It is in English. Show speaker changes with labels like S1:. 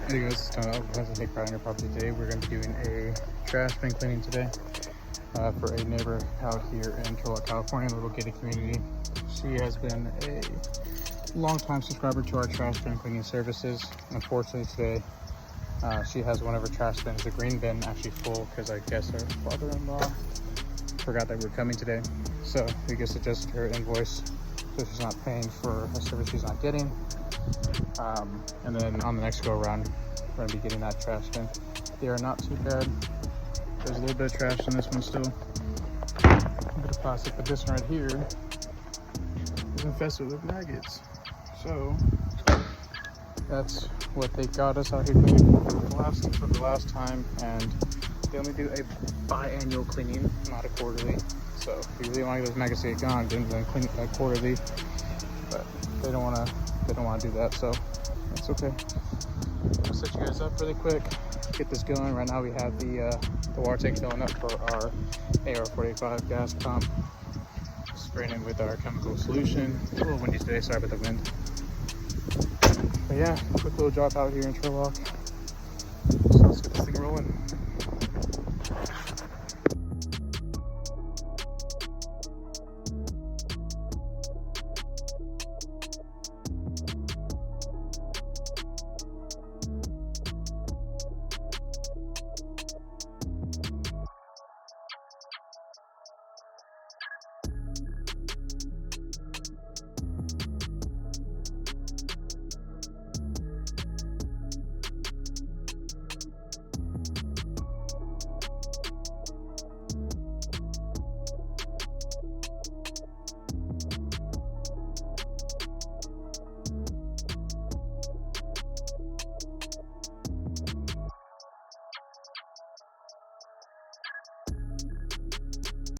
S1: Hey guys, welcome to Take Pride in Your Property. Today we're going to be doing a trash bin cleaning today for a neighbor out here in Turlock, California, a little gated community. She has been a long-time subscriber to our trash bin cleaning services. Unfortunately today she has one of her trash bins, the green bin, actually full because I guess her father-in-law forgot that we were coming today. So we just adjusted her invoice so she's not paying for a service she's not getting. And then on the next go around, we're going to be getting that trash bin. They are not too bad. There's a little bit of trash in this one still. A bit of plastic, but this one right here is infested with maggots. So that's what they got us out here doing for the last time. And they only do a biannual cleaning, not a quarterly. So if you really want to get those maggots to get gone, then clean it quarterly. But they don't want to do that, so that's okay. I'll set you guys up really quick, get this going. Right now we have the water tank filling up for our AR-45 gas pump. Spraying it with our chemical solution. It's a little windy today, sorry about the wind. But yeah, quick little drop out here in Turlock. So let's get this thing rolling.